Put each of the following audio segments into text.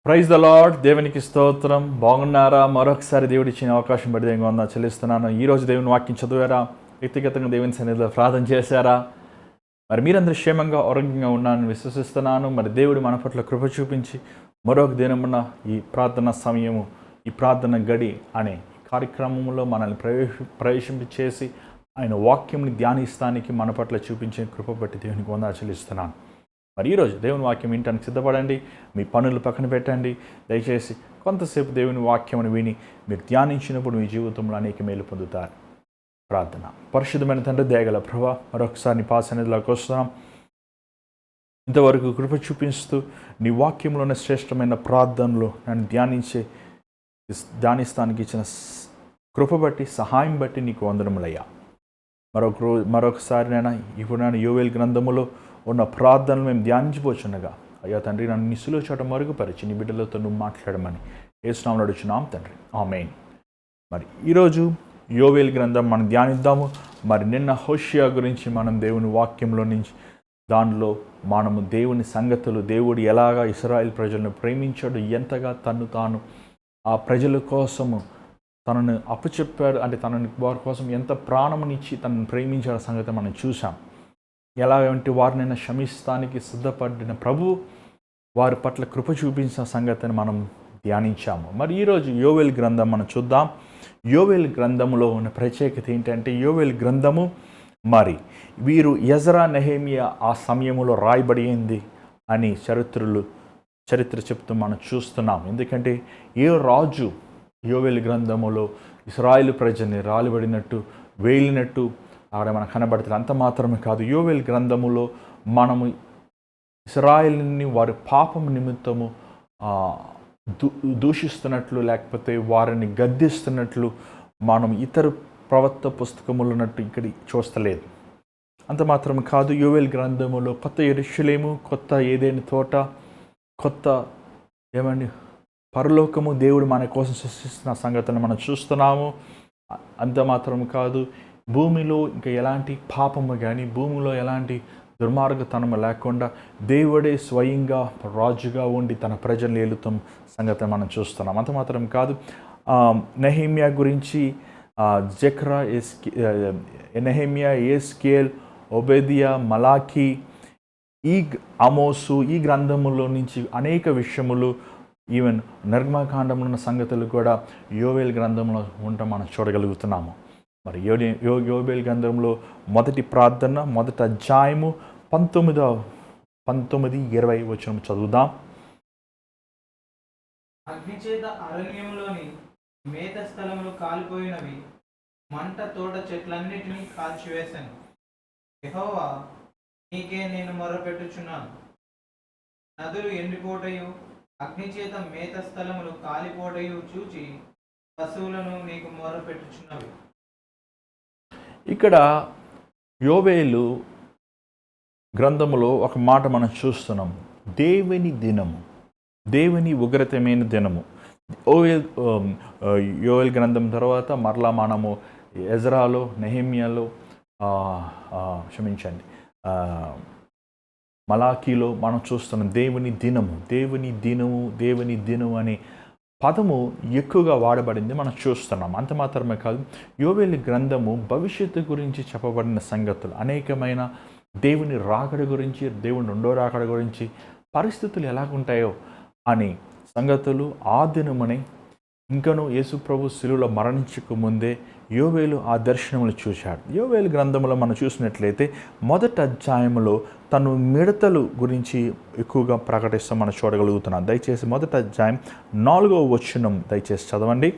Praise the lord. దేవునికి స్తోత్రం. బాగున్నారా? మరొకసారి దేవుడు ఇచ్చిన అవకాశం బట్టి దేవుని వందనాలు చెల్లిస్తున్నాను. ఈరోజు దేవుని వాక్యం చదివారా? వ్యక్తిగతంగా దేవుని సన్నిధిలో ప్రార్థన చేశారా? మరి మీరందరూ క్షేమంగా ఆరోగ్యంగా ఉన్నారని విశ్వసిస్తున్నాను. మరి దేవుడు మన పట్ల కృప చూపించి మరొక దినమున ఈ ప్రార్థన సమయము, ఈ ప్రార్థన గడి అనే కార్యక్రమంలో మనల్ని ప్రవేశింపచేసి ఆయన వాక్యంని ధ్యానిస్తానికి మన పట్ల చూపించే కృప బట్టి దేవునికి వందనాలు చెల్లిస్తున్నాను. మరి ఈరోజు దేవుని వాక్యం వినటానికి సిద్ధపడండి. మీ పనులు పక్కన పెట్టండి. దయచేసి కొంతసేపు దేవుని వాక్యమును విని మీరు ధ్యానించినప్పుడు మీ జీవితంలో అనేక మేలు పొందుతారు. ప్రార్థన. పరిశుద్ధమైన తండ్రి, దయగల ప్రభా, మరొకసారి నీ పాద సన్నిధిలోకి వస్తున్నాం. ఇంతవరకు కృప చూపిస్తూ నీ వాక్యంలో ఉన్న శ్రేష్టమైన ప్రార్థనలు నన్ను ధ్యానిస్తానికి ఇచ్చిన కృప బట్టి, సహాయం బట్టి నీకు వందనములయ్యా. మరొకసారి ఇప్పుడు నేను యోవేల్ గ్రంథములో ఉన్న ప్రార్థనలు మేము ధ్యానించిపోచుండగా, అయ్యా తండ్రి, నన్ను నీ సులువు చోట మరుగుపరిచి నీ బిడ్డలతో నువ్వు మాట్లాడమని యేసునామములో అడుగుచున్నాం తండ్రి, ఆమేన్. మరి ఈరోజు యోవేల్ గ్రంథం మనం ధ్యానిద్దాము. మరి నిన్న హోషియా గురించి మనం దేవుని వాక్యంలో నుంచి దానిలో మనము దేవుని సంగతులు, దేవుడు ఎలాగా ఇశ్రాయేల్ ప్రజలను ప్రేమించాడు, ఎంతగా తను తాను ఆ ప్రజల కోసము తనను అప్పచెప్పాడు, అంటే తనని వారి కోసం ఎంత ప్రాణమునిచ్చి తనను ప్రేమించిన సంగతి మనం చూసాం. ఎలాగంటే వారినైనా క్షమిస్తానికి సిద్ధపడిన ప్రభు వారి పట్ల కృప చూపించిన సంగతిని మనం ధ్యానించాము. మరి ఈరోజు యోవేల్ గ్రంథం మనం చూద్దాం. యోవేల్ గ్రంథములో ఉన్న ప్రత్యేకత ఏంటంటే, యోవేల్ గ్రంథము మరి వీరు ఎజ్రా, నెహెమియా ఆ సమయంలో రాయబడింది అని చరిత్ర చెప్తూ మనం చూస్తున్నాం. ఎందుకంటే ఏ రాజు యోవేల్ గ్రంథములో ఇశ్రాయేలు ప్రజల్ని రాలిబడినట్టు, వేలినట్టు అక్కడ మనకు కనబడుతుంది. అంత మాత్రమే కాదు, యోవేల్ గ్రంథములో మనము ఇశ్రాయేలుని వారి పాపం నిమిత్తము దూషిస్తున్నట్లు, లేకపోతే వారిని గద్దిస్తున్నట్లు మనం ఇతర ప్రవక్త పుస్తకములు ఉన్నట్టు ఇక్కడ చూస్తలేదు. అంత మాత్రమే కాదు, యోవేల్ గ్రంథములో కొత్త యెరూషలేము, కొత్త ఏదైనా తోట, కొత్త పరలోకము దేవుడు మన కోసం సృష్టిస్తున్న సంగతిని మనం చూస్తున్నాము. అంత మాత్రం కాదు, భూమిలో ఇంకా ఎలాంటి పాపము కానీ, భూమిలో ఎలాంటి దుర్మార్గతనము లేకుండా దేవుడే స్వయంగా రాజుగా ఉండి తన ప్రజలను ఏలుతున్న సంగతిని మనం చూస్తున్నాం. అంత మాత్రం కాదు, నెహెమియా గురించి జెక్రా, నెహెమియా, ఎస్కేల్, ఒబేదియా, మలాఖీ, ఈ ఆమోసు, ఈ గ్రంథములో నుంచి అనేక విషయములు, ఈవెన్ నిర్గమకాండంలో ఉన్న సంగతులు కూడా యోవేల్ గ్రంథంలో ఉండటం మనం చూడగలుగుతున్నాము. మరి యోవేల్ గ్రంథంలో మొదటి ప్రార్థన, మొదటి అధ్యాయము 19-20 వచనం చదువుదాం. అగ్నిచేత అరణ్యములోని మేత స్థలములు కాలిపోయినవి, మంట తోట చెట్లన్నిటినీ కాల్చివేశాను. యెహోవా, నీకే నేను మొర్రపెట్టుచున్నాను. నదులు ఎండిపోటయు, అగ్నిచేత మేత స్థలములు కాలిపోటయు చూచి పశువులను నీకు మొర్రపెట్టుచున్నవి. ఇక్కడ యోవేలు గ్రంథములో ఒక మాట మనం చూస్తున్నాం. దేవుని దినము, దేవుని ఉగ్రతమైన దినము. యోవేల్ గ్రంథం తర్వాత మరలా మనము ఎజ్రాలో, నెహెమియాలో, మలాకీలో మనం చూస్తున్నాం దేవుని దినము, దేవుని దినము, దేవుని దినము అనే పదము ఎక్కువగా వాడబడింది మనం చూస్తున్నాం. అంత మాత్రమే కాదు, యోవేలు గ్రంథము భవిష్యత్తు గురించి చెప్పబడిన సంగతులు, అనేకమైన దేవుని రాకడ గురించి, దేవుని రెండో రాకడ గురించి, పరిస్థితులు ఎలాగుంటాయో అనే సంగతులు ఆ దినమని, ఇంకనూ యేసు ప్రభు శిలువలో మరణించక ముందే యోవేలు ఆ దర్శనములు చూశాడు. యోవేలు గ్రంథంలో మనం చూసినట్లయితే మొదటి అధ్యాయంలో తను మిడతలు గురించి ఎక్కువగా ప్రకటిస్తూ మనం చూడగలుగుతున్నాం. దయచేసి మొదటి అధ్యాయం 4వ వచనం దయచేసి చదవండి.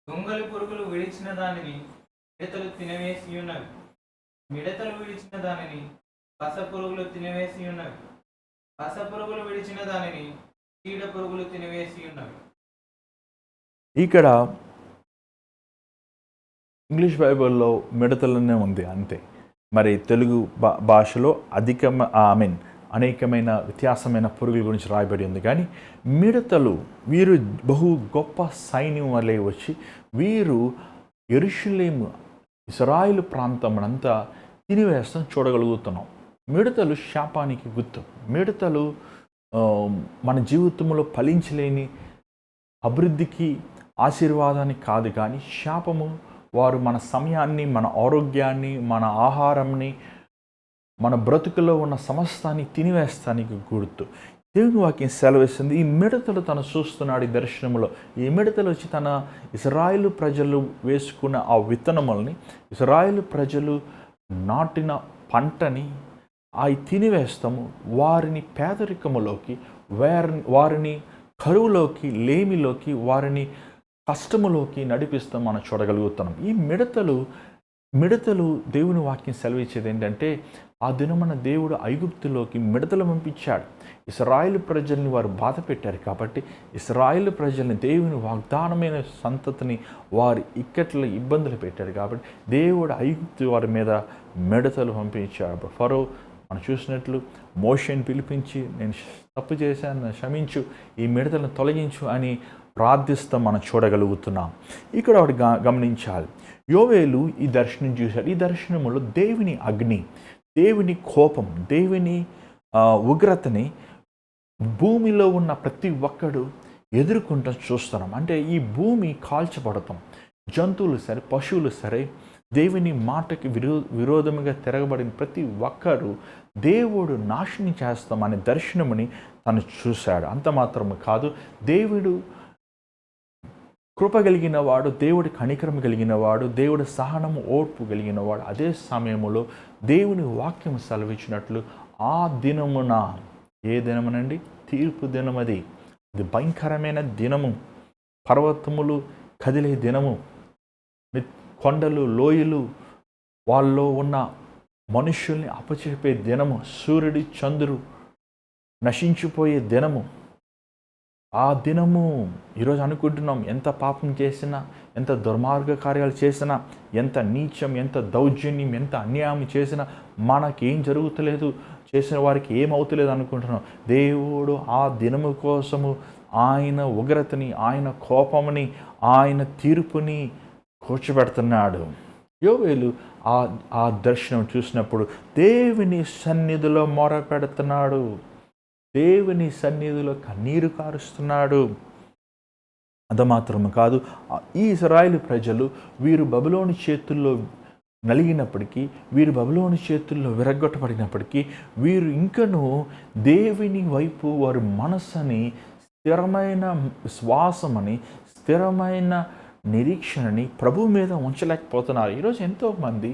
దొంగలు పురుగులు విడిచిన దానిని మిడతలు తినవేసి ఉన్నవి, మిడతలు విడిచిన దానిని పస పురుగులు తినవేసి ఉన్నవి, పస పురుగులు విడిచిన దానిని చీడ పురుగులు తినవేసి ఉన్నవి. ఇక్కడ ఇంగ్లీష్ బైబిల్లో మిడతలనే ఉంది అంతే. మరి తెలుగు భాషలో అనేకమైన వ్యత్యాసమైన పురుగుల గురించి రాయబడి ఉంది. కానీ మిడతలు, వీరు బహు గొప్ప సైన్యం వలె వచ్చి వీరు యెరూషలేము, ఇశ్రాయేలు ప్రాంతమునంతా తినివేస్తాం చూడగలుగుతున్నాం. మిడతలు శాపానికి గుర్తు. మిడతలు ఆ, మన జీవితంలో ఫలించలేని అభివృద్ధికి ఆశీర్వాదానికి కాదు, కానీ శాపము. వారు మన సమయాన్ని, మన ఆరోగ్యాన్ని, మన ఆహారంని, మన బ్రతుకులో ఉన్న సమస్తాన్ని తినివేస్తానికి గుర్తు. దేవుని వాక్యం సెలవిస్తుంది. ఈ మిడతలు తను చూస్తున్నాడు ఈ దర్శనంలో. ఈ మిడతలు వచ్చి తన ఇశ్రాయేలు ప్రజలు వేసుకున్న ఆ విత్తనముల్ని, ఇశ్రాయేలు ప్రజలు నాటిన పంటని అవి తినివేస్తాము. వారిని పేదరికములోకి, వారిని కరువులోకి, లేమిలోకి, వారిని కష్టములోకి నడిపిస్తాం మనం చూడగలుగుతున్నాం. ఈ మిడతలు దేవుని వాక్యం సెలవిచ్చేది ఏంటంటే, ఆ దినమున దేవుడు ఐగుప్తులోకి మిడతలు పంపించాడు. ఇశ్రాయేలు ప్రజల్ని వారు బాధ పెట్టారు కాబట్టి ఇశ్రాయేలు ప్రజల్ని, దేవుని వాగ్దానమైన సంతతిని వారి ఇక్కట్లో ఇబ్బందులు పెట్టారు కాబట్టి దేవుడు ఐగుప్తు వారి మీద మిడతలు పంపించాడు. ఫరో మనం చూసినట్లు మోషేని పిలిపించి, నేను తప్పు చేశాను, క్షమించు, ఈ మిడతలను తొలగించు అని ప్రార్థిస్తాం మనం చూడగలుగుతున్నాం. ఇక్కడ ఒకటి గమనించాలి. యోవేలు ఈ దర్శనం చూశాడు. ఈ దర్శనములో దేవుని అగ్ని, దేవుని కోపం, దేవుని ఉగ్రతని భూమిలో ఉన్న ప్రతి ఒక్కడు ఎదుర్కొంటాం చూస్తున్నాం. అంటే ఈ భూమి కాల్చబడతాం, జంతువులు సరే, పశువులు సరే, దేవుని మాటకి విరోధముగా తిరగబడిన ప్రతి ఒక్కరు దేవుడు నాశనం చేస్తాం అనే దర్శనముని తను చూశాడు. అంత మాత్రమే కాదు, దేవుడు కృప కలిగిన వాడు, దేవుడి కనికరం కలిగిన వాడు, దేవుడి సహనము, ఓర్పు కలిగిన వాడు. అదే సమయంలో దేవుని వాక్యం సెలవిచ్చినట్లు ఆ దినమున, ఏ దినమునండి? తీర్పు దినమది. ఇది భయంకరమైన దినము, పర్వతములు కదిలే దినము, కొండలు, లోయలు, వాళ్ళలో ఉన్న మనుష్యుల్ని అపచెప్పే దినము, సూర్యుడి చంద్రుడు నశించిపోయే దినము. ఆ దినము ఈరోజు అనుకుంటున్నాం, ఎంత పాపం చేసినా, ఎంత దుర్మార్గ కార్యాలు చేసినా, ఎంత నీచం, ఎంత దౌర్జన్యం, ఎంత అన్యాయం చేసినా మనకేం జరుగుతలేదు, చేసిన వారికి ఏమవుతలేదు అనుకుంటున్నాం. దేవుడు ఆ దినము కోసము ఆయన ఉగ్రతని, ఆయన కోపముని, ఆయన తీర్పుని కూర్చోబెడుతున్నాడు. యోవేలు ఆ దర్శనం చూసినప్పుడు దేవుని సన్నిధిలో మొరపెడుతున్నాడు, దేవుని సన్నిధిలో కన్నీరు కారుస్తున్నాడు. అంతమాత్రము కాదు, ఈ ఇశ్రాయేలు ప్రజలు వీరు బబులోను చేతుల్లో నలిగినప్పటికీ, వీరు బబులోను చేతుల్లో విరగ్గొట్టబడినప్పటికీ, వీరు ఇంకనూ దేవుని వైపు వారి మనస్సుని, స్థిరమైన విశ్వాసమని, స్థిరమైన నిరీక్షణని ప్రభు మీద ఉంచలేకపోతున్నారు. ఈరోజు ఎంతోమంది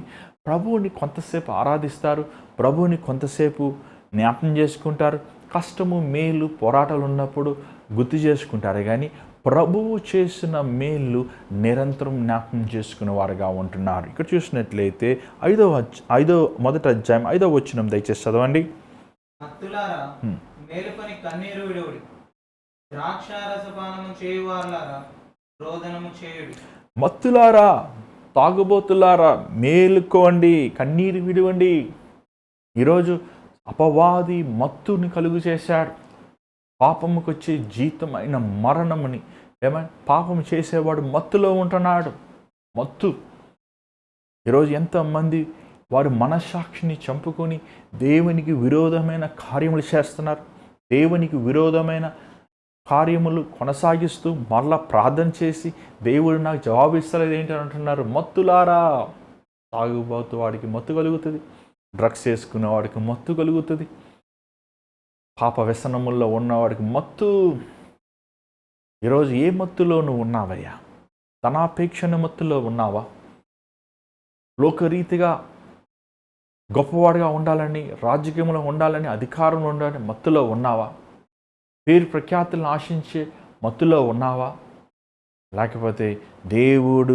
ప్రభువుని కొంతసేపు ఆరాధిస్తారు, ప్రభువుని కొంతసేపు జ్ఞాపకం చేసుకుంటారు, కష్టము, మేలు, పోరాటాలు ఉన్నప్పుడు గుర్తు చేసుకుంటారు, కానీ ప్రభువు చేసిన మేలు నిరంతరం జ్ఞాపకం చేసుకునే వారుగా ఉంటున్నారు. ఇక్కడ చూసినట్లయితే మొదటి అధ్యాయం 5వ వచనం దయచేసి చదవండి. భక్తులారా మేలుకొని కన్నీరు విడువుడి, ద్రాక్షారసపానము చేయువారులారా రోదనము చేయుడి. మత్తులారా, తాగుబోతులారా, మేలుకోండి, కన్నీరు విడవండి. ఈరోజు అపవాది మత్తుని కలుగు చేశాడు. పాపముకొచ్చే జీతం అయిన మరణముని, ఏమైనా పాపం చేసేవాడు మత్తులో ఉంటున్నాడు. మత్తు. ఈరోజు ఎంతమంది వారి మనస్సాక్షిని చంపుకొని దేవునికి విరోధమైన కార్యములు చేస్తున్నారు, దేవునికి విరోధమైన కార్యములు కొనసాగిస్తూ మరలా ప్రార్థన చేసి దేవుడు నాకు జవాబు ఇస్తలేదు ఏంటి అంటున్నారు. మత్తులారా, తాగుబోతు వాడికి మత్తు కలుగుతుంది, డ్రగ్స్ వేసుకున్న వాడికి మత్తు కలుగుతుంది, పాప వ్యసనముల్లో ఉన్నవాడికి మత్తు. ఈరోజు ఏ మత్తులో నువ్వు ఉన్నావయ్యా? ధనాపేక్షణ మత్తులో ఉన్నావా? లోకరీతిగా గొప్పవాడిగా ఉండాలని, రాజకీయంలో ఉండాలని, అధికారంలో ఉండాలని మత్తులో ఉన్నావా? పేరు ప్రఖ్యాతులను ఆశించే మత్తులో ఉన్నావా? లేకపోతే దేవుడు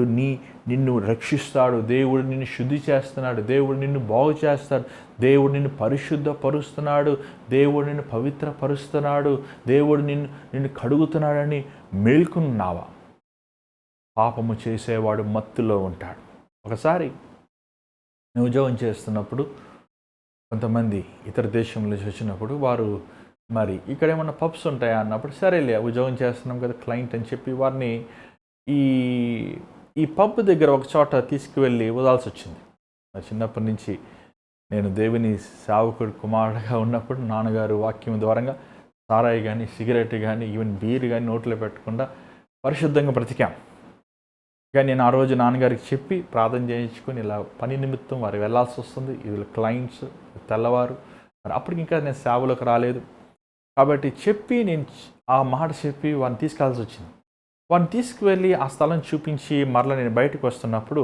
నిన్ను రక్షిస్తాడు, దేవుడు నిన్ను శుద్ధి చేస్తున్నాడు, దేవుడు నిన్ను బాగు చేస్తాడు, దేవుడు నిన్ను పరిశుద్ధపరుస్తున్నాడు, దేవుడు నిన్ను పవిత్రపరుస్తున్నాడు, దేవుడు నిన్ను కడుగుతున్నాడని మేల్కొన్నావా? పాపము చేసేవాడు మత్తులో ఉంటాడు. ఒకసారి నేను ఉద్యోగం చేస్తున్నప్పుడు కొంతమంది ఇతర దేశం నుంచి వచ్చినప్పుడు వారు మరి ఇక్కడ ఏమన్నా పబ్స్ ఉంటాయా అన్నప్పుడు, సరేలే ఉద్యోగం చేస్తున్నాం కదా క్లయింట్ అని చెప్పి వారిని ఈ పబ్ దగ్గర ఒక చోట తీసుకువెళ్ళి వదాల్సి వచ్చింది. చిన్నప్పటి నుంచి నేను దేవుని సేవకుడు కుమారుడుగా ఉన్నప్పుడు నాన్నగారు వాక్యం ద్వారంగా సారాయి కానీ, సిగరెట్ కానీ, ఈవెన్ బీర్ కానీ నోట్లో పెట్టకుండా పరిశుద్ధంగా బ్రతికాం. కానీ నేను ఆ రోజు నాన్నగారికి చెప్పి ప్రార్థన చేయించుకొని ఇలా పని నిమిత్తం వారు వెళ్ళాల్సి వస్తుంది. వీళ్ళు క్లయింట్స్ తెల్లవారు, మరి అప్పటికి ఇంకా నేను సేవలోకి రాలేదు. కాబట్టి చెప్పి నేను ఆ మాట చెప్పి వారిని తీసుకెళ్లాల్సి వచ్చింది. వారిని తీసుకువెళ్ళి ఆ స్థలం చూపించి మరలా నేను బయటకు వస్తున్నప్పుడు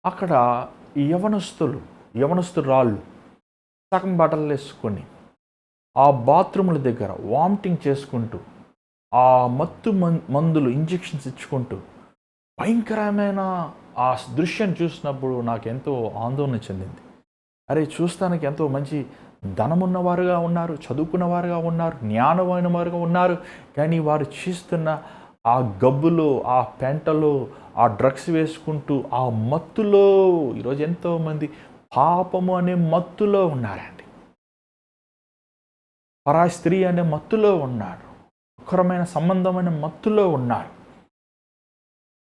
అక్కడ యవనస్తురాళ్ళు సగం బట్టలు వేసుకొని ఆ బాత్రూముల దగ్గర వామిటింగ్ చేసుకుంటూ, ఆ మత్తు మందులు ఇంజెక్షన్స్ ఇచ్చుకుంటూ భయంకరమైన ఆ దృశ్యం చూసినప్పుడు నాకు ఎంతో ఆందోళన చెందింది. అరే, చూస్తానికి ఎంతో మంచి ధనమున్నవారుగా ఉన్నారు, చదువుకున్నవారుగా ఉన్నారు, జ్ఞానమైన వారుగా ఉన్నారు. కానీ వారు చేస్తున్న ఆ గబ్బులో, ఆ పెంటలో, ఆ డ్రగ్స్ వేసుకుంటూ ఆ మత్తులో ఈరోజు ఎంతోమంది పాపము అనే మత్తులో ఉన్నారండి. పరాయి స్త్రీ అనే మత్తులో ఉన్నారు, అక్రమైన సంబంధమైన మత్తులో ఉన్నారు.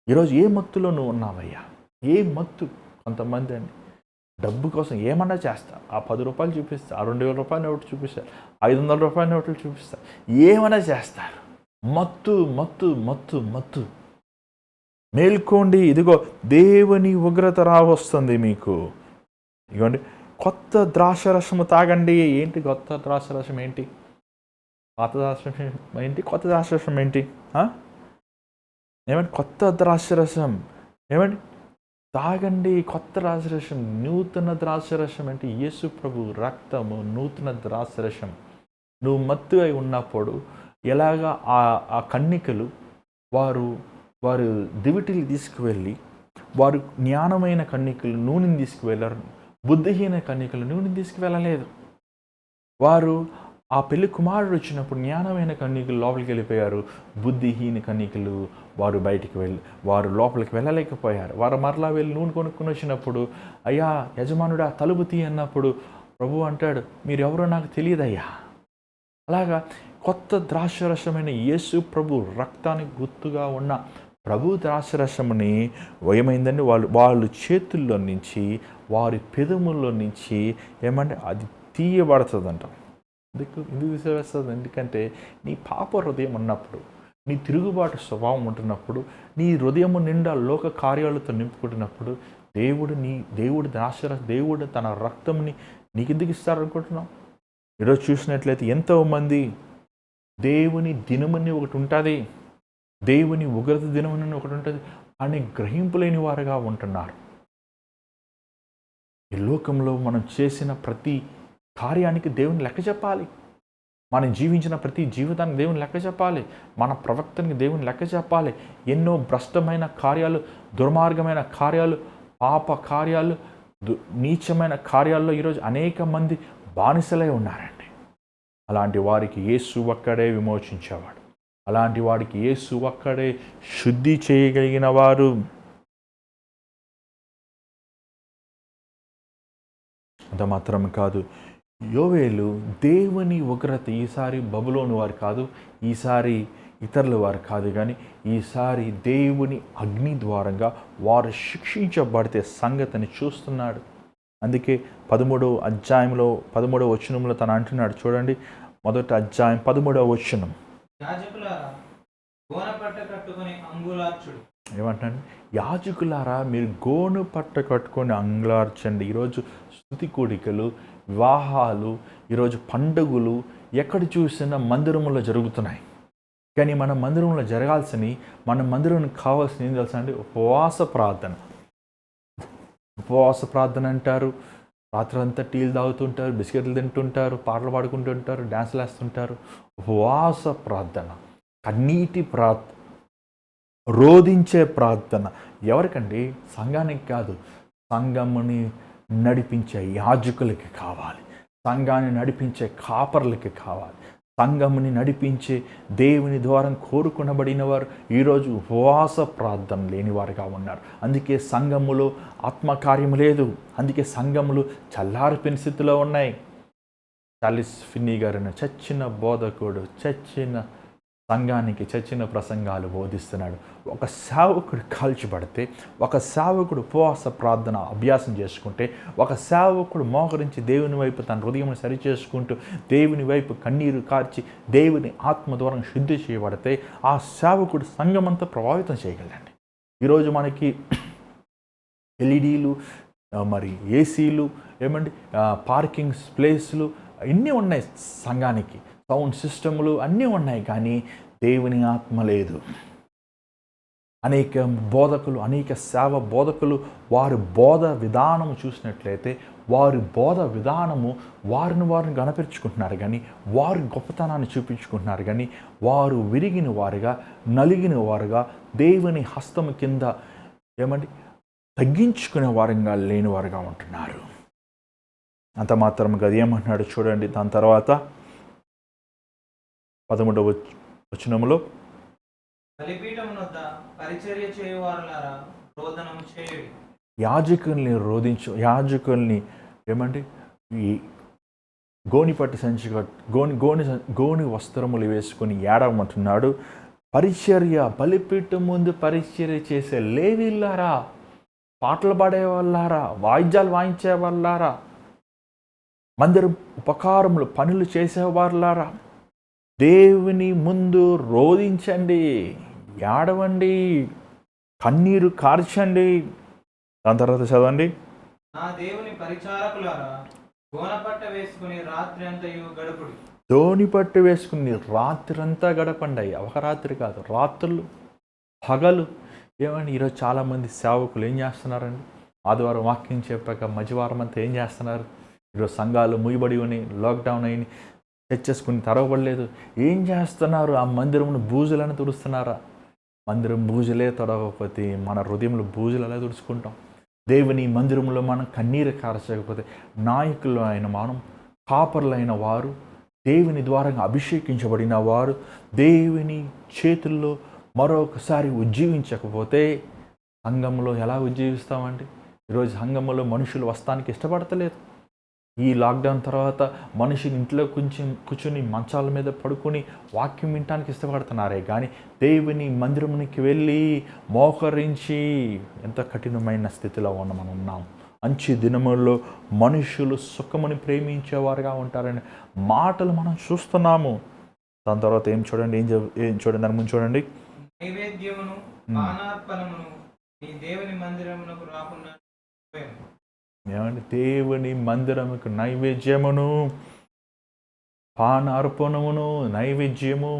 ఈరోజు ఏ మత్తులో నువ్వు ఉన్నావయ్యా? ఏ మత్తు? కొంతమంది అండి డబ్బు కోసం ఏమన్నా చేస్తారు. ఆ 10 రూపాయలు చూపిస్తారు, ఆ 2000 రూపాయల నోటు చూపిస్తారు, 500 రూపాయల నోట్లు చూపిస్తారు, ఏమైనా చేస్తారు. మత్తు మత్తు మత్తు మత్తు. మేల్కోండి, ఇదిగో దేవుని ఉగ్రత రావస్తుంది మీకు. ఇదిగోండి, కొత్త ద్రాక్షరసము తాగండి. ఏంటి కొత్త ద్రాక్షరసం? ఏంటి పాత ద్రాక్షరసం? ఏంటి కొత్త ద్రాక్షరసం? ఏంటి ఏమండి? కొత్త ద్రాక్షరసం ఏమండి? తాగండి కొత్త ద్రాక్షరసం, నూతన ద్రాక్షరసం. అంటే యేసు ప్రభు రక్తము, నూతన ద్రాక్షరసం. నువ్వు మత్తు అయి ఉన్నప్పుడు ఎలాగా ఆ కన్నికలు వారు దివిటిని తీసుకువెళ్ళి, వారు జ్ఞానమైన కన్నికలు నూనెని తీసుకువెళ్ళారు, బుద్ధిహీన కన్నికలు నూనెని తీసుకువెళ్ళలేదు. వారు ఆ పెళ్లి కుమారుడు వచ్చినప్పుడు జ్ఞానమైన కన్నికలు లోపలికి వెళ్ళిపోయారు, బుద్ధిహీన కన్నికలు వారు లోపలికి వెళ్ళలేకపోయారు. వారు మరలా వెళ్ళి నూనె కొనుక్కొని వచ్చినప్పుడు, అయ్యా యజమానుడా తలుపు తీ అన్నప్పుడు ప్రభు అంటాడు, మీరెవరో నాకు తెలియదయ్యా. అలాగా కొత్త ద్రాక్షరసమైన యేసు ప్రభు రక్తానికి గుర్తుగా ఉన్న ప్రభు ద్రాక్షరసముని ఏమైందండి, వాళ్ళు చేతుల్లో నుంచి, వారి పెదముల్లో నుంచి ఏమంటే అది తీయబడుతుందంట. ఎందుకు తీసివేస్తుంది? ఎందుకంటే నీ పాప హృదయం ఉన్నప్పుడు, నీ తిరుగుబాటు స్వభావం ఉంటున్నప్పుడు, నీ హృదయం నిండా లోక కార్యాలతో నింపుకుంటున్నప్పుడు దేవుడు తన రక్తంని నీకెందుకు ఇస్తారనుకుంటున్నావు? ఈరోజు చూసినట్లయితే ఎంతోమంది దేవుని దినమని ఒకటి ఉంటుంది, దేవుని ఉగ్రత దినమని ఒకటి ఉంటుంది అని గ్రహింపులేని వారుగా ఉంటున్నారు. ఈ లోకంలో మనం చేసిన ప్రతి కార్యానికి దేవుని లెక్క చెప్పాలి. మనం జీవించిన ప్రతి జీవితానికి దేవుని లెక్క చెప్పాలి. మన ప్రవక్తనికి దేవుని లెక్క చెప్పాలి. ఎన్నో భ్రష్టమైన కార్యాలు, దుర్మార్గమైన కార్యాలు, పాప కార్యాలు, నీచమైన కార్యాల్లో ఈరోజు అనేక మంది బానిసలై ఉన్నారండి. అలాంటి వారికి యేసు ఒక్కడే విమోచించేవాడు. అలాంటి వాడికి యేసు ఒక్కడే శుద్ధి చేయగలిగిన వారు. అంత మాత్రం కాదు, యోవేలు దేవుని ఉగ్రత ఈసారి బబులోను వారు కాదు, ఈసారి ఇతరుల వారు కాదు, కానీ ఈసారి దేవుని అగ్ని ద్వారంగా వారు శిక్షించబడితే సంగతిని చూస్తున్నాడు. అందుకే 13వ అధ్యాయంలో 13వ వచనంలో తను అంటున్నాడు చూడండి. మొదటి అధ్యాయం 13వ వచనం. ఏమంటాడు? యాజకులారా మీరు గోను పట్ట కట్టుకొని అంగులార్చండి. ఈరోజు స్తుతి కూడికలు, వివాహాలు, ఈరోజు పండుగలు ఎక్కడ చూసినా మందిరంలో జరుగుతున్నాయి. కానీ మన మందిరంలో జరగాల్సినవి, మన మందిరానికి కావాల్సిన ఏం తెలుసా అండి? ఉపవాస ప్రార్థన అంటారు. రాత్రంతా టీలు తాగుతుంటారు, బిస్కెట్లు తింటుంటారు, పాటలు పాడుకుంటుంటారు, డ్యాన్సులు వేస్తుంటారు. ఉపవాస ప్రార్థన, కన్నీటి ప్రార్థన, రోధించే ప్రార్థన. ఎవరికండి? సంఘానికి కాదు, సంఘముని నడిపించే యాజకులకి కావాలి, సంఘాన్ని నడిపించే కాపర్లకి కావాలి, సంఘముని నడిపించే దేవుని ద్వారా కోరుకునబడిన వారు ఈరోజు ఉపవాస ప్రార్థన లేని వారుగా ఉన్నారు. అందుకే సంఘములో ఆత్మకార్యము లేదు. అందుకే సంఘములు చల్లారిపోయిన స్థితిలో ఉన్నాయి. చార్లెస్ ఫిన్నీ గారు చచ్చిన బోధకుడు, చచ్చిన సంఘానికి చచ్చిన ప్రసంగాలు బోధిస్తున్నాడు. ఒక సేవకుడు కాల్చబడితే, ఒక సేవకుడు ఉపవాస ప్రార్థన అభ్యాసం చేసుకుంటే, ఒక సేవకుడు మోకరించి దేవుని వైపు తన హృదయం సరిచేసుకుంటూ దేవుని వైపు కన్నీరు కార్చి దేవుని ఆత్మ ద్వారా శుద్ధి చేయబడితే ఆ సేవకుడు సంఘమంతా ప్రభావితం చేయగలండి. ఈరోజు మనకి ఎల్ఈడీలు, మరి ఏసీలు, పార్కింగ్ ప్లేస్లు ఇన్ని ఉన్నాయి, సంఘానికి సౌండ్ సిస్టములు అన్నీ ఉన్నాయి, కానీ దేవుని ఆత్మ లేదు. అనేక బోధకులు, అనేక సేవ బోధకులు వారి బోధ విధానము చూసినట్లయితే వారి బోధ విధానము వారిని గణపరుచుకుంటున్నారు, కానీ వారి గొప్పతనాన్ని చూపించుకుంటున్నారు, కానీ వారు విరిగిన వారుగా, నలిగిన వారుగా, దేవుని హస్తము కింద తగ్గించుకునే వారంగా లేని వారుగా ఉంటున్నారు. అంత మాత్రం కాదు, ఏమంటున్నాడు చూడండి. దాని తర్వాత 13వ వచనములో, బలిపీఠం వద్ద పరిచర్య చేయువారులారా రోదనము చేయుడి. యాజకుల్ని ఈ గోనిపట్టి సంచి గోని వస్త్రములు వేసుకొని ఏడవమంటున్నాడు. బలిపీఠం ముందు పరిచర్య చేసే లేవీళ్ళారా, పాటలు పాడేవాళ్ళారా, వాయిద్యాలు వాయించే వాళ్ళారా, మందిరం ఉపకారములు పనులు చేసేవాళ్ళారా, దేవుని ముందు రోదించండి, ఏడవండి, కన్నీరు కార్చండి. దాని తర్వాత చదవండి. నా దేవుని పరిచారకులారా గోనపట్ట వేసుకుని రాత్రి అంతయు గడుపుడి. దోనిపట్టు వేసుకుని రాత్రంతా గడపండి. ఒక రాత్రి కాదు, రాత్రులు పగలు. ఈరోజు చాలామంది సేవకులు ఏం చేస్తున్నారండి? ఆదివారం వాక్యం చెప్పాక మధ్యవారం అంతా ఏం చేస్తున్నారు? ఈరోజు సంఘాలు ముయ్యబడి ఉన్నాయి, లాక్డౌన్ అయ్యి తెచ్చేసుకుని తెరవబడలేదు. ఏం చేస్తున్నారు? ఆ మందిరమును బూజులను తుడుస్తున్నారా? మందిరం బూజులే తొడవకపోతే మన హృదయంలో బూజులు ఎలా తుడుచుకుంటాం? దేవుని మందిరంలో మనం కన్నీరు కార్చకపోతే, నాయకులు అయిన మనం, కాపర్లైన వారు, దేవుని ద్వారా అభిషేకించబడిన వారు దేవుని చేతుల్లో మరొకసారి ఉజ్జీవించకపోతే సంఘంలో ఎలా ఉజ్జీవిస్తామండి? ఈరోజు సంఘంలో మనుషులు వస్తానికి ఇష్టపడతలేదు. ఈ లాక్డౌన్ తర్వాత మనిషిని ఇంట్లో కూర్చుని మంచాల మీద పడుకొని వాక్యం వినటానికి ఇష్టపడుతున్నారే, కానీ దేవుని మందిరంకి వెళ్ళి మోకరించి ఎంత కఠినమైన స్థితిలో మనం ఉన్నాం. మంచి దినముల్లో మనుషులు సుఖముని ప్రేమించేవారుగా ఉంటారని మాటలు మనం చూస్తున్నాము. దాని తర్వాత ఏం చూడండి, ఏం చూడండి, దాని ముందు చూడండి. నైవేద్యమును పానార్పణమును నీ దేవుని మందిరమునకు రాకుండా దేవుని మందిరముకు నైవేద్యమును, పానార్పణమును, నైవేద్యము,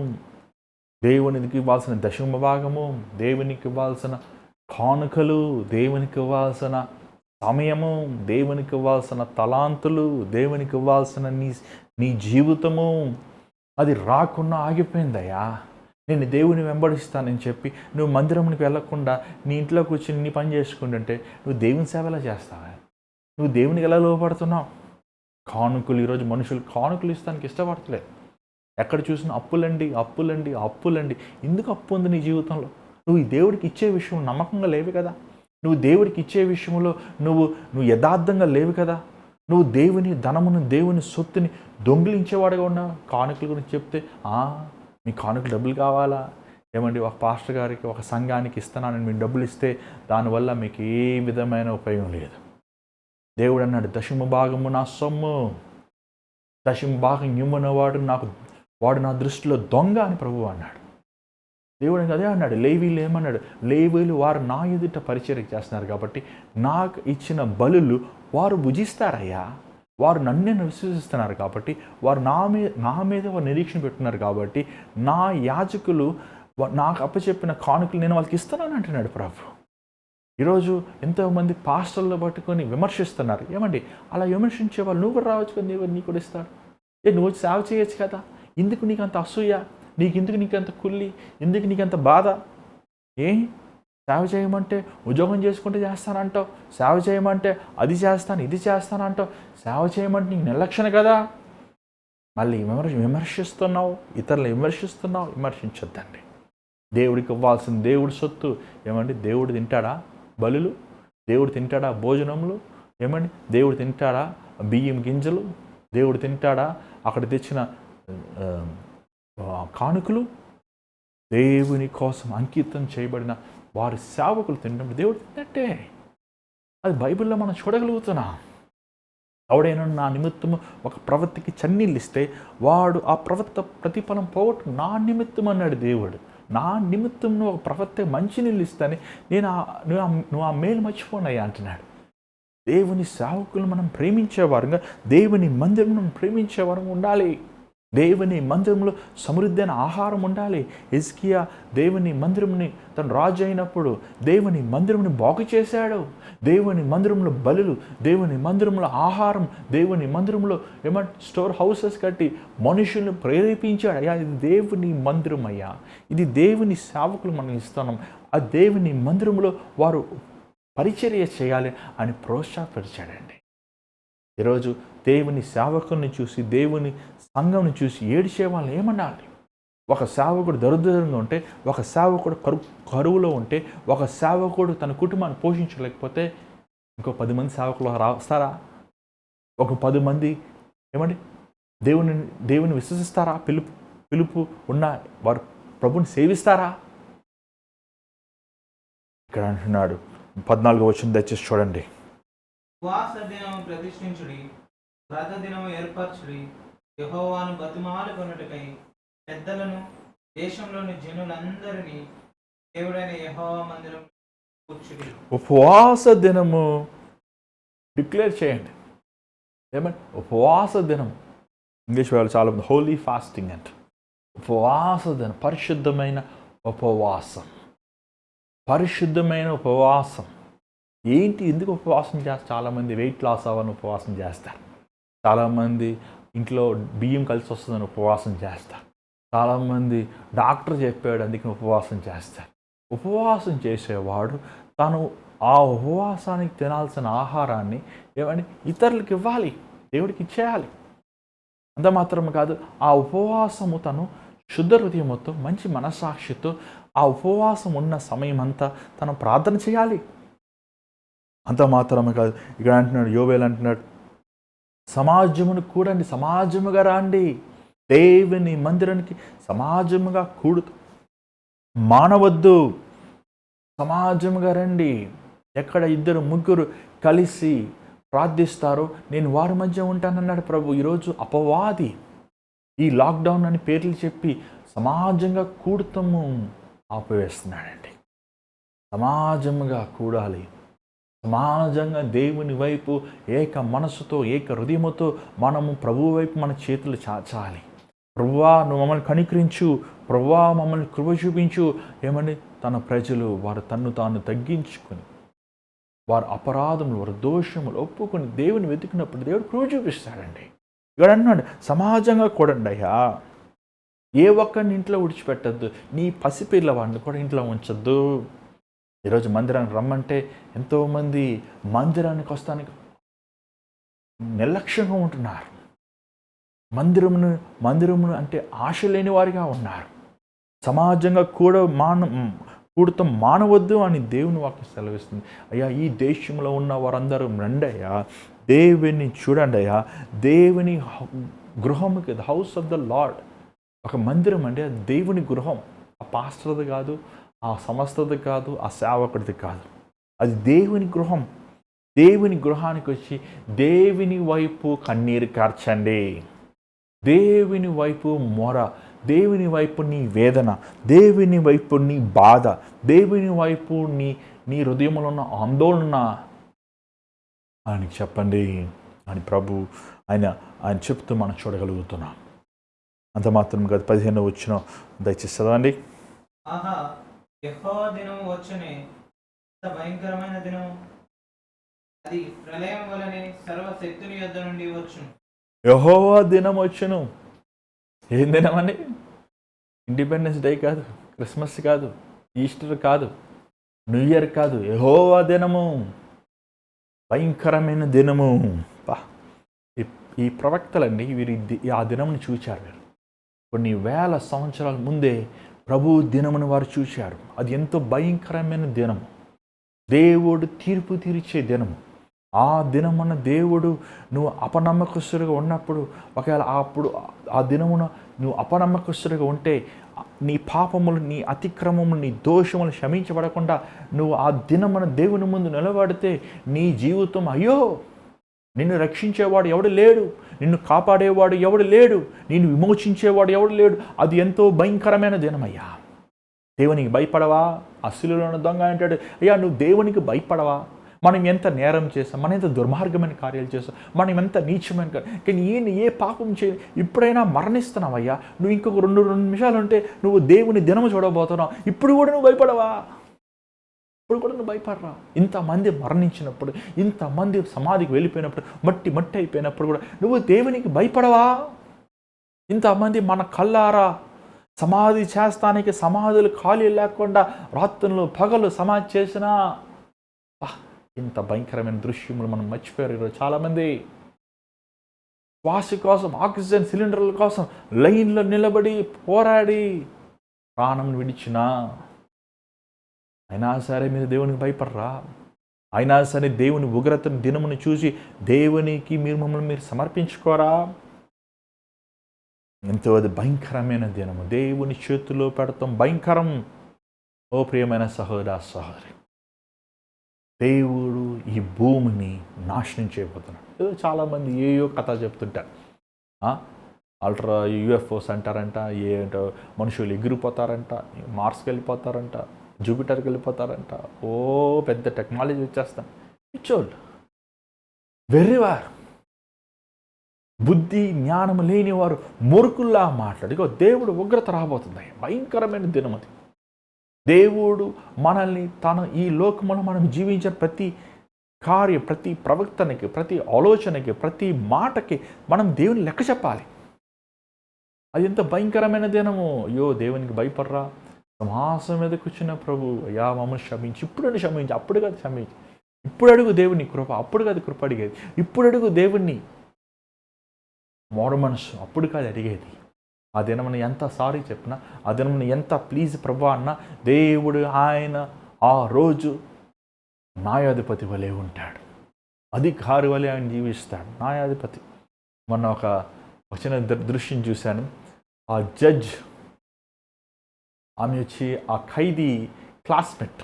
దేవునికి ఇవ్వాల్సిన దశమ భాగము, దేవునికి ఇవ్వాల్సిన కానుకలు, దేవునికి ఇవ్వాల్సిన సమయము, దేవునికి ఇవ్వాల్సిన తలాంతులు, దేవునికి ఇవ్వాల్సిన నీ జీవితము, అది రాకుండా ఆగిపోయిందయ్యా. నేను దేవుని వెంబడిస్తానని చెప్పి నువ్వు మందిరంకి వెళ్ళకుండా నీ ఇంట్లో కూర్చొని నీ పని చేసుకుంటుంటే నువ్వు దేవుని సేవలా చేస్తావా? నువ్వు దేవునికి ఎలా లోపడుతున్నావు? కానుకలు, ఈరోజు మనుషులు కానుకలు ఇస్తానికి ఇష్టపడతలేదు. ఎక్కడ చూసినా అప్పులండి. ఎందుకు అప్పు ఉంది నీ జీవితంలో? నువ్వు ఈ దేవుడికి ఇచ్చే విషయం నమ్మకంగా లేవు కదా. నువ్వు దేవుడికి ఇచ్చే విషయంలో నువ్వు యథార్థంగా లేవు కదా. నువ్వు దేవుని ధనమును, దేవుని సొత్తుని దొంగిలించేవాడుగా ఉన్నావు. కానుకల గురించి చెప్తే మీ కానుకలు డబ్బులు కావాలా? ఒక పాస్టర్ గారికి, ఒక సంఘానికి ఇస్తున్నానని మీరు డబ్బులు ఇస్తే దానివల్ల మీకు ఏ విధమైన ఉపయోగం లేదు. దేవుడు అన్నాడు, దశమ భాగము నా సొమ్ము, దశమ భాగం ఇవ్వనవాడు వాడు నా దృష్టిలో దొంగ అని ప్రభువు అన్నాడు. దేవుడు అదే అన్నాడు. లేవీలు ఏమన్నాడు? లేవీలు వారు నా ఎదుట పరిచర్య చేస్తున్నారు కాబట్టి నాకు ఇచ్చిన బలులు వారు భుజిస్తారయ్యా. వారు నన్ను విశ్వసిస్తున్నారు కాబట్టి, వారు నా మీద వారు నిరీక్షణ పెట్టున్నారు కాబట్టి, నా యాజకులు నాకు అప్పచెప్పిన కానుకలు నేను వాళ్ళకి ఇస్తున్నాను అంటున్నాడు ప్రభు. ఈరోజు ఎంతోమంది పాస్టర్లు పట్టుకొని విమర్శిస్తున్నారు. అలా విమర్శించే వాళ్ళు నువ్వు కూడా రావచ్చు కదా, నీకు కూడా ఇస్తాడు. నువ్వు సేవ చేయొచ్చు కదా. ఎందుకు నీకు అంత అసూయ? నీకు అంత కుల్లి? ఎందుకు నీకు అంత బాధ? సేవ చేయమంటే ఉద్యోగం చేసుకుంటే చేస్తానంటావు, సేవ చేయమంటే అది చేస్తాను ఇది చేస్తానంటావు, సేవ చేయమంటే నీకు నిర్లక్షణ కదా. మళ్ళీ విమర్శిస్తున్నావు, ఇతరులు విమర్శించొద్దండి. దేవుడికి ఇవ్వాల్సిన దేవుడి సొత్తు దేవుడు తింటాడా బలులు? దేవుడు తింటాడా భోజనములు? దేవుడు తింటాడా బియ్యం గింజలు? దేవుడు తింటాడా అక్కడ తెచ్చిన కానుకలు? దేవుని కోసం అంకితం చేయబడిన వారి సేవకులు తిన్నప్పుడు దేవుడు తిన్నట్టే. అది బైబిల్లో మనం చూడగలుగుతున్నాం. ఎవడైనా నా నిమిత్తము ఒక ప్రవక్తకి చన్నీళ్ళు ఇస్తే వాడు ఆ ప్రవక్త ప్రతిఫలం పోగొట్టు నా నిమిత్తం అన్నాడు దేవుడు. నా నిమిత్తం నువ్వు ఒక ప్రవక్త మంచినీళ్ళు ఇస్తానే నువ్వు ఆ మేలు మర్చిపోనయ్యా అంటున్నాడు. దేవుని సేవకులు మనం ప్రేమించేవారుగా, దేవుని మందిరం ప్రేమించేవారు ఉండాలి. దేవుని మందిరంలో సమృద్ధైన ఆహారం ఉండాలి. హిజ్కియా దేవుని మందిరంని తను రాజు అయినప్పుడు దేవుని మందిరంని బాగు చేశాడు. దేవుని మందిరంలో బలులు, దేవుని మందిరంలో ఆహారం, దేవుని మందిరంలో స్టోర్ హౌసెస్ కట్టి మనుషులను ప్రేరేపించాడు. అయ్యా ఇది దేవుని మందిరం అయ్యా, ఇది దేవుని సేవకులు మనం ఇస్తున్నాం. ఆ దేవుని మందిరంలో వారు పరిచర్య చేయాలి అని ప్రోత్సాహపరిచాడండి. ఈరోజు దేవుని సేవకుని చూసి, దేవుని సంఘంని చూసి ఏడిచే వాళ్ళని ఏమనాలి? ఒక సేవకుడు దరిద్రంగా ఉంటే, ఒక సేవకుడు కరువులో ఉంటే, ఒక సేవకుడు తన కుటుంబాన్ని పోషించలేకపోతే ఇంకో 10 మంది సేవకులు వస్తారా? ఒక 10 మంది దేవుని విశ్వసిస్తారా? పిలుపు ఉన్న వారు ప్రభుని సేవిస్తారా? ఇక్కడ అంటున్నాడు 14వ వచనం దయచేసి చూడండి. ఉపవాస దినము ప్రతిష్ఠించుడి, వ్రత దినము ఏర్పరచుడి, యెహోవాను బతిమాలుకొనుటకై పెద్దలను దేశంలోని జనులందరినీ దేవుడైన యెహోవా మందిరం కూర్చుడి. ఉపవాస దినము డిక్లేర్ చేయండి. ఉపవాస దినం, ఇంగ్లీష్ వాళ్ళు చాలా మంది హోలీ ఫాస్టింగ్ అంట. ఉపవాస దినం, పరిశుద్ధమైన ఉపవాసం. పరిశుద్ధమైన ఉపవాసం ఏంటి? ఎందుకు ఉపవాసం చేస్తారు? చాలామంది వెయిట్ లాస్ అవ్వని ఉపవాసం చేస్తారు. చాలామంది ఇంట్లో బియ్యం కలిసి వస్తుందని ఉపవాసం చేస్తారు. చాలామంది డాక్టర్ చెప్పాడు అందుకని ఉపవాసం చేస్తారు. ఉపవాసం చేసేవాడు తను ఆ ఉపవాసానికి తినాల్సిన ఆహారాన్ని ఇతరులకు ఇవ్వాలి, దేవుడికి ఇచ్చేయాలి. అంత మాత్రమే కాదు, ఆ ఉపవాసము తను శుద్ధ హృదయముతో మంచి మనస్సాక్షితో ఆ ఉపవాసం ఉన్న సమయం అంతా తను ప్రార్థన చేయాలి. అంత మాత్రమే కాదు, ఇక్కడ అంటున్నాడు, యోవేలు అంటున్నాడు, సమాజమును కూడండి, సమాజముగా రండి, దేవుని మందిరానికి సమాజముగా మానవద్దు, సమాజముగా రండి. ఎక్కడ 2-3 కలిసి ప్రార్థిస్తారో నేను వారి మధ్య ఉంటానన్నాడు ప్రభు. ఈరోజు అపవాది ఈ లాక్డౌన్ అని పేర్లు చెప్పి సమాజంగా కూడతాము ఆపివేస్తున్నాడండి. సమాజంగా కూడాలి, సమాజంగా దేవుని వైపు ఏక మనసుతో ఏక హృదయముతో మనము ప్రభువు వైపు మన చేతులు చాచాలి. ప్రభువా నువ్వు మమ్మల్ని కనికరించు, ప్రభువా మమ్మల్ని కృప చూపించు. తన ప్రజలు వారు తన్ను తాను తగ్గించుకొని వారు అపరాధములు, వారు దోషములు ఒప్పుకొని దేవుని వెతికినప్పుడు దేవుడు కృప చూపిస్తాడండి. ఇక్కడ అన్నాడు సమాజంగా కూడండి అయ్యా, ఏ ఒక్కరిని ఇంట్లో విడిచిపెట్టద్దు, నీ పసిపిల్ల వాడిని కూడా ఇంట్లో ఉంచద్దు. ఈరోజు మందిరానికి రమ్మంటే ఎంతోమంది మందిరానికి వస్తానికి నిర్లక్ష్యంగా ఉంటున్నారు. మందిరమును అంటే ఆశ లేని వారిగా ఉన్నారు. సమాజంగా కూడుతో మానవద్దు అని దేవుని వాక్యం సెలవిస్తుంది. అయ్యా ఈ దేశంలో ఉన్న వారందరూ రండి అయ్యా, దేవుని చూడండి అయ్యా. దేవుని గృహముకి the house of the lord, ఒక మందిరం అంటే అది దేవుని గృహం. ఆ పాస్టర్ది కాదు, ఆ సంస్థది కాదు, ఆ సేవకుడిది కాదు, అది దేవుని గృహం. దేవుని గృహానికి వచ్చి దేవుని వైపు కన్నీరు కార్చండి, దేవుని వైపు మొర, దేవుని వైపు నీ వేదన, దేవుని వైపు నీ బాధ, దేవుని వైపు నీ హృదయంలో ఉన్న ఆందోళన ఆయనకి చెప్పండి అని ప్రభు ఆయన చెప్తూ మనం చూడగలుగుతున్నాం. అంత మాత్రం కాదు, 15వ వచనం దయచేసి చదవండి. ఆహా, యెహోవా దినము వచ్చునే, ఎంత భయంకరమైన దినము! అది ప్రళయం వలనే సర్వశక్తుని యొద్ద నుండి వచ్చును. యెహోవా దినం వచ్చును. ఏం దినం అండి? ఇండిపెండెన్స్ డే కాదు, క్రిస్మస్ కాదు, ఈస్టర్ కాదు, న్యూ ఇయర్ కాదు, యెహోవా దినము, భయంకరమైన దినము. ఈ ప్రవక్తలండి వీరి ఆ దినమును చూచారు. వీరు కొన్ని వేల సంవత్సరాల ముందే ప్రభు దినమును వారు చూశారు. అది ఎంతో భయంకరమైన దినము, దేవుడు తీర్పు తీర్చే దినము. ఆ దినమున దేవుడు నువ్వు అపనమ్మకస్తుడిగా ఉన్నప్పుడు, ఒకవేళ అప్పుడు ఆ దినమున నువ్వు అపనమ్మకస్తుడిగా ఉంటే, నీ పాపములు, నీ అతిక్రమములు, నీ దోషములు క్షమించబడకుండా నువ్వు ఆ దినమున దేవుని ముందు నిలబడితే నీ జీవితం అయ్యో, నిన్ను రక్షించేవాడు ఎవడు లేడు, నిన్ను కాపాడేవాడు ఎవడు లేడు, నిన్ను విమోచించేవాడు ఎవడు లేడు, అది ఎంతో భయంకరమైన దినమయ్యా. దేవునికి భయపడవా? అసలులోని దొంగ అంటాడు, అయ్యా నువ్వు దేవునికి భయపడవా? మనం ఎంత నేరం చేస్తాం, మనం ఎంత దుర్మార్గమైన కార్యాలు చేస్తాం, మనం ఎంత నీచమైన కానీ ఈయన ఏ పాపం ఇప్పుడైనా మరణిస్తున్నావయ్యా, నువ్వు ఇంకొక రెండు నిమిషాలు ఉంటే నువ్వు దేవుని దినము చూడబోతున్నావు, ఇప్పుడు కూడా నువ్వు భయపడవా? ఇప్పుడు కూడా నువ్వు భయపడరా? ఇంతమంది మరణించినప్పుడు, ఇంతమంది సమాధికి వెళ్ళిపోయినప్పుడు, మట్టి అయిపోయినప్పుడు కూడా నువ్వు దేవునికి భయపడవా? ఇంతమంది మన కళ్ళారా సమాధి చేస్తానికి సమాధులు ఖాళీ లేకుండా రాత్రులు పగలు సమాధి చేసినా ఇంత భయంకరమైన దృశ్యములు మనం మర్చిపోయారు. ఈరోజు చాలామంది శ్వాస కోసం, ఆక్సిజన్ సిలిండర్ల కోసం లైన్లో నిలబడి పోరాడి ప్రాణం విడిచినా అయినా సరే మీరు దేవునికి భయపడరా? అయినా సరే దేవుని ఉగ్రతను దినమును చూసి దేవునికి మమ్మల్ని మీరు సమర్పించుకోరా? ఎంతో అది భయంకరమైన దినము, దేవుని చేతిలో పెడతాం, భయంకరం. ఓ ప్రియమైన సహోదర సహోదరి, దేవుడు ఈ భూమిని నాశనం చేయబోతున్నాడు. చాలామంది ఏయో కథ చెప్తుంటారు. అల్ట్రా యూఎఫ్ఓస్ అంటారంట, ఏంటో మనుషులు ఎగిరిపోతారంట, మార్స్కి వెళ్ళిపోతారంట, జూపిటర్కి వెళ్ళిపోతారంట, ఓ పెద్ద టెక్నాలజీ వచ్చేస్తాను. పిచ్చోళ్ళు, వెర్రివారు, బుద్ధి జ్ఞానం లేనివారు మూర్ఖుల్లా మాట్లాడి దేవుడు ఉగ్రత రాబోతుంది. భయంకరమైన దినం అది. దేవుడు మనల్ని ఈ లోకములో మనం జీవించిన ప్రతి కార్యం, ప్రతి ప్రవర్తనకి, ప్రతి ఆలోచనకి, ప్రతి మాటకి మనం దేవుని లెక్క చెప్పాలి. అది ఎంత భయంకరమైన దినము. అయ్యో దేవునికి భయపడరా? సింహాసనం మీద కూర్చున్న ప్రభు, అయ్యా మమ్మల్ని క్షమించి, ఇప్పుడు క్షమించి, అప్పుడు కాదు క్షమించి, ఇప్పుడు అడుగు దేవుని కృప, అప్పుడు కాదు కృప అడిగేది, ఇప్పుడు అడుగు దేవుణ్ణి మారు మనసు, అప్పుడు కాదు అడిగేది. ఆ దినమున ఎంత సారీ చెప్పినా, ఆ దినమున ఎంత ప్లీజ్ ప్రభా అన్నా, దేవుడు ఆయన ఆ రోజు న్యాయాధిపతి వలె ఉంటాడు, అధికారి వలె ఆయన జీవిస్తాడు, న్యాయాధిపతి. మొన్న ఒక చిన్న దృశ్యం చూశాను. ఆ జడ్జ్ ఆమె వచ్చి ఆ ఖైదీ క్లాస్మేట్,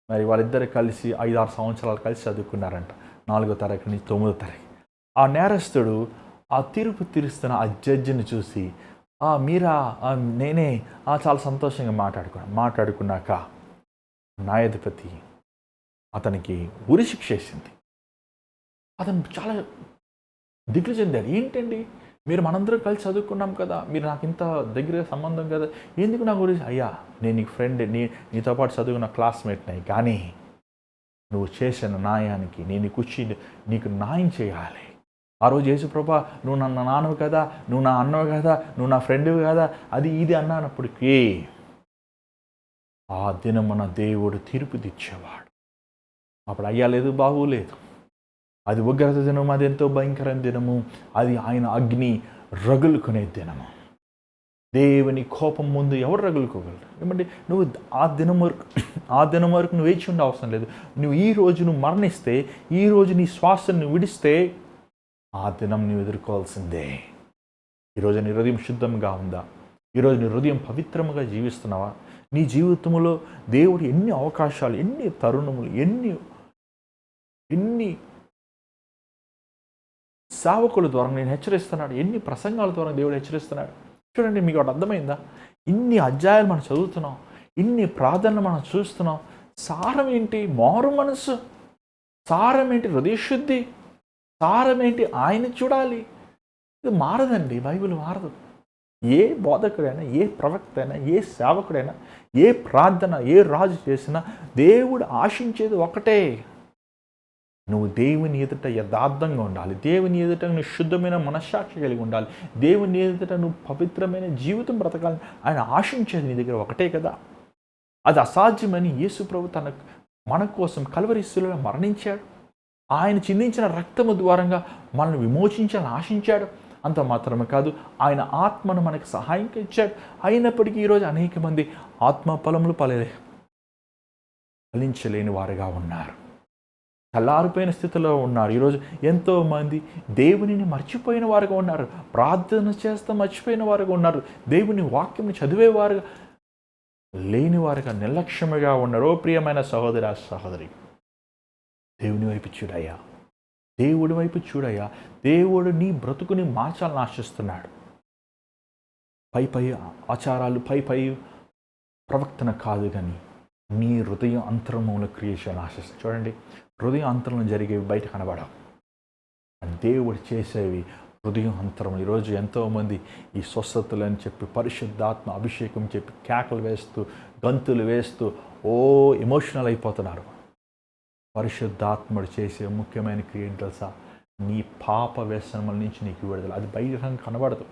మరి వాళ్ళిద్దరు కలిసి 5-6 సంవత్సరాలు కలిసి చదువుకున్నారంట, 4వ తరగతి నుంచి 9వ తరగతి. ఆ నేరస్తుడు ఆ తీర్పు తీరుస్తున్న ఆ జడ్జిని చూసి, మీరా, నేనే, చాలా సంతోషంగా మాట్లాడుకున్నాక న్యాయాధిపతి అతనికి ఉరి శిక్ష వేసింది. అతను చాలా దిగులు చెందాడు. ఏంటండి, మనందరం కలిసి చదువుకున్నాం కదా, మీరు నాకు ఇంత దగ్గరగా సంబంధం కదా, ఎందుకు నా గురించి? అయ్యా నేను నీకు ఫ్రెండ్, నీతో పాటు చదువుకున్న క్లాస్మేట్ని, కానీ నువ్వు చేసిన న్యాయానికి నేను కూర్చి నీకు న్యాయం చేయాలి. ఆ రోజు యేసుప్రభా నువ్వు నా నాన్నవు కదా, నువ్వు నా అన్నవు కదా, నువ్వు నా ఫ్రెండ్వి కదా, అది ఇది అన్నప్పటికీ ఆ దినమున దేవుడు తీర్పు తెచ్చేవాడు. అప్పుడు అయ్యా లేదు, బాబు లేదు, అది ఉగ్రత దినము, అది ఎంతో భయంకరమైన దినము, అది ఆయన అగ్ని రగులుకునే దినము. దేవుని కోపం ముందు ఎవరు రగులుకోగలరు? ఏమంటే నువ్వు ఆ దినం వరకు నువ్వు వేచి ఉండే అవసరం లేదు. నువ్వు ఈ రోజు నువ్వు మరణిస్తే, ఈ రోజు నీ శ్వాసను విడిస్తే ఆ దినం నువ్వు ఎదుర్కోవాల్సిందే. ఈరోజు నీ హృదయం శుద్ధంగా ఉందా? ఈరోజు నీ హృదయం పవిత్రముగా జీవిస్తున్నావా? నీ జీవితంలో దేవుడు ఎన్ని అవకాశాలు, ఎన్ని తరుణములు, ఎన్ని సేవకుల ద్వారా నేను హెచ్చరిస్తున్నాడు, ఎన్ని ప్రసంగాల ద్వారా దేవుడు హెచ్చరిస్తున్నాడు. చూడండి, మీకు ఒకటి అర్థమైందా? ఇన్ని అధ్యాయాలు మనం చదువుతున్నాం, ఇన్ని ప్రార్థనలు మనం చూస్తున్నాం. సారం ఏంటి? మారు మనసు. సారం ఏంటి? హృదయశుద్ధి. సారం ఏంటి? ఆయన చూడాలి. ఇది మారదండి, బైబిల్ మారదు. ఏ బోధకుడైనా, ఏ ప్రవక్త అయినా, ఏ సేవకుడైనా, ఏ ప్రార్థన, ఏ రాజు చేసినా దేవుడు ఆశించేది ఒకటే, నువ్వు దేవుని ఎదుట యథార్థంగా ఉండాలి, దేవుని ఎదుట నువ్వు శుద్ధమైన మనస్సాక్షి కలిగి ఉండాలి, దేవుని ఎదుట నువ్వు పవిత్రమైన జీవితం బ్రతకాలి. ఆయన ఆశించేది నీ దగ్గర ఒకటే కదా. అది అసాధ్యమని యేసు ప్రభు మన కోసం కల్వరి శిలువలో మరణించాడు. ఆయన చిందించిన రక్తము ద్వారంగా మనల్ని విమోచించాలని ఆశించాడు. అంత మాత్రమే కాదు, ఆయన ఆత్మను మనకు సహాయం ఇచ్చాడు. అయినప్పటికీ ఈరోజు అనేక మంది ఆత్మ ఫలములు ఫలించలేని వారుగా ఉన్నారు. చల్లారిపోయిన స్థితిలో ఉన్నారు. ఈరోజు ఎంతోమంది దేవునిని మర్చిపోయిన వారుగా ఉన్నారు. ప్రార్థన చేస్తూ మర్చిపోయిన వారుగా ఉన్నారు. దేవుని వాక్యం చదివేవారు లేని వారుగా నిర్లక్ష్యముగా ఉన్నారు. ఓ ప్రియమైన సహోదర సహోదరి, దేవుని వైపు చూడయ్యా, దేవుడి వైపు చూడయ్యా. దేవుడు నీ బ్రతుకుని మార్చాలని ఆశిస్తున్నాడు. పై ఆచారాలు, పై ప్రవక్తన కాదు, కానీ నీ హృదయం అంతరంలో క్రియేషన్ ఆశిస్తుంది. చూడండి, హృదయం అంతరంలో జరిగేవి బయట కనబడవు, దేవుడు చేసేవి హృదయం అంతరం. ఈరోజు ఎంతోమంది ఈ స్వస్థతలు అని చెప్పి, పరిశుద్ధాత్మ అభిషేకం చెప్పి కేకలు వేస్తూ, గంతులు వేస్తూ ఎమోషనల్ అయిపోతున్నారు. పరిశుద్ధాత్ముడు చేసే ముఖ్యమైన క్రియ తెలుసా? నీ పాప వ్యసనముల నుంచి నీకు విడుదల. అది బహిరంగ కనబడదు.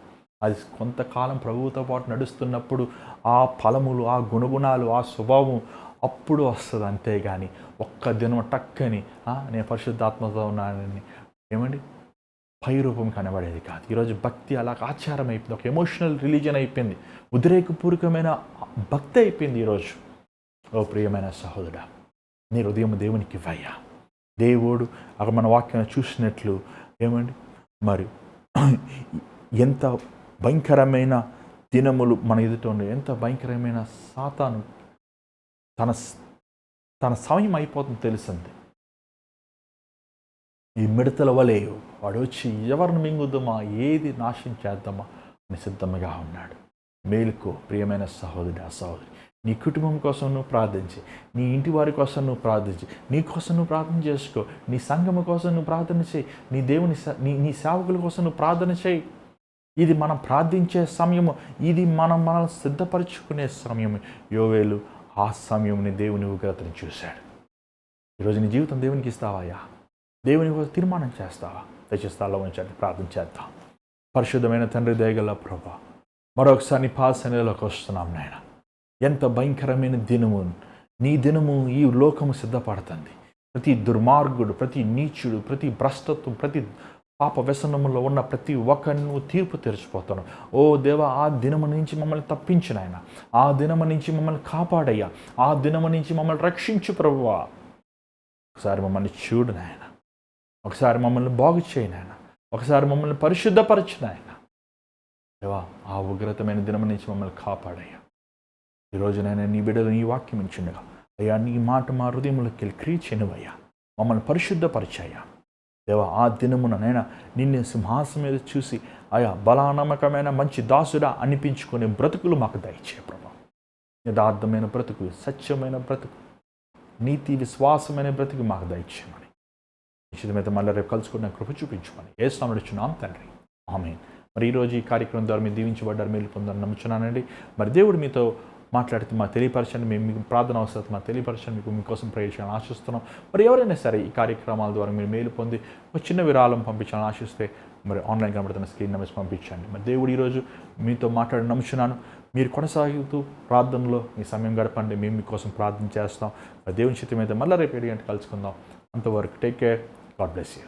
అది కొంతకాలం ప్రభువుతో పాటు నడుస్తున్నప్పుడు ఆ ఫలములు, ఆ గుణగుణాలు, ఆ స్వభావం అప్పుడు వస్తుంది. అంతేగాని ఒక్క దినం టక్కని నేను పరిశుద్ధాత్మతో ఉన్నానని పై రూపం కనబడేది కాదు. ఈరోజు భక్తి అలా ఆచారం అయిపోయింది, ఒక ఎమోషనల్ రిలీజన్ అయిపోయింది, ఉద్రేకపూర్వకమైన భక్తి అయిపోయింది ఈరోజు. ఓ ప్రియమైన సహోదరుడా, నీ హృదయం దేవునికి ఇవ్వయ్యా. దేవుడు అక్కడ మన వాక్యం చూసినట్లు మరి ఎంత భయంకరమైన దినములు మన ఎదుట ఉన్నాయి, ఎంత భయంకరమైన సాతాను తన సమయం అయిపోతుంది తెలిసింది. ఈ మిడతల వలె వాడు వచ్చి ఎవరిని మింగుద్దామా, ఏది నాశనం చేద్దామా అని సిద్ధంగా ఉన్నాడు. మేలుకో ప్రియమైన సహోదరుడు, సహోదరి, నీ కుటుంబం కోసం నువ్వు ప్రార్థించి, నీ ఇంటి వారి కోసం నువ్వు ప్రార్థించి, నీ కోసం నువ్వు ప్రార్థన చేసుకో, నీ సంఘం కోసం నువ్వు ప్రార్థన చేయి, నీ దేవుని నీ సేవకుల కోసం నువ్వు ప్రార్థన చేయి. ఇది మనం ప్రార్థించే సమయము, ఇది మనల్ని సిద్ధపరచుకునే సమయము. యోవేలు ఆ సమయంని దేవుని ఉగ్రతను చూశాడు. ఈరోజు నీ జీవితం దేవునికి ఇస్తావాయా? దేవుని కోసం తీర్మానం చేస్తావా? దయచేస్తాలో ఉంచండి, ప్రార్థన చేద్దాం. పరిశుద్ధమైన తండ్రి, దయగల ప్రభా, మరొకసారి నీ పాసనలోకి వస్తున్నాం నాయన. ఎంత భయంకరమైన దినము, నీ దినము ఈ లోకము సిద్ధపడుతుంది. ప్రతి దుర్మార్గుడు, ప్రతి నీచుడు, ప్రతి భ్రష్టత్వం, ప్రతి పాప వ్యసనములో ఉన్న ప్రతి ఒక్కరిని తీర్పు తెరిచిపోతాను. ఓ దేవా, ఆ దినము నుంచి మమ్మల్ని తప్పించిన ఆయన, ఆ దినము నుంచి మమ్మల్ని కాపాడయ్యా, ఆ దినము నుంచి మమ్మల్ని రక్షించు ప్రభువా. ఒకసారి మమ్మల్ని చూడు నాయన, ఒకసారి మమ్మల్ని బాగు చేయను ఆయన, ఒకసారి మమ్మల్ని పరిశుద్ధపరచిన ఆయన. దేవా, ఆ ఉగ్రతమైన దినము నుంచి మమ్మల్ని కాపాడయ్యా. ఈరోజునైనా నీ బిడ్డలు నీ వాక్యం ఇచ్చిండగా అయ్యా, నీ మాట మా హృదయంలోకి వెళ్ళి క్రియ చేయనువయ్యా, మమ్మల్ని పరిశుద్ధపరిచాయ్యా. దేవా, ఆ దినమునైనా నిన్ను సింహాసనం మీద చూసి అయా బలానమ్మకమైన మంచి దాసుడా అనిపించుకునే బ్రతుకులు మాకు దయచేయ ప్రభా. యథార్థమైన బ్రతుకు, సత్యమైన బ్రతుకు, నీతి విశ్వాసమైన బ్రతుకు మాకు దయచేయమని, నిశ్చితమైతే మళ్ళీ రేపు కలుసుకున్న కృప చూపించమని యేసు నామమున అడుగుచున్నాం తండ్రి, ఆమేన్. మరి ఈరోజు ఈ కార్యక్రమం ద్వారా మీరు దీవించబడ్డారు, మేలు పొందాలని నమ్ముచున్నానండి. మరి దేవుడు మీతో మాట్లాడితే మా తెలియపరచండి, మేము మీకు ప్రార్థన అవసరం మా తెలియపరచండి, మీకోసం ప్రేయర్ చేయాలని ఆశిస్తున్నాం. మరి ఎవరైనా సరే ఈ కార్యక్రమాల ద్వారా మీరు మేలు పొంది ఒక చిన్న విరాళం పంపించాలని ఆశిస్తే మరి ఆన్లైన్ కనబడుతున్న స్క్రీన్ నెంబర్స్ పంపించండి. మరి దేవుడు ఈరోజు మీతో మాట్లాడి నమ్ముచున్నాను. మీరు కొనసాగుతూ ప్రార్థనలో మీ సమయం గడపండి, మేము మీకోసం ప్రార్థన చేస్తాం. మరి దేవుని చిత్తం అయితే మళ్ళీ రేపు 7 గంటలకు కలుసుకుందాం. అంతవరకు take care, God bless you.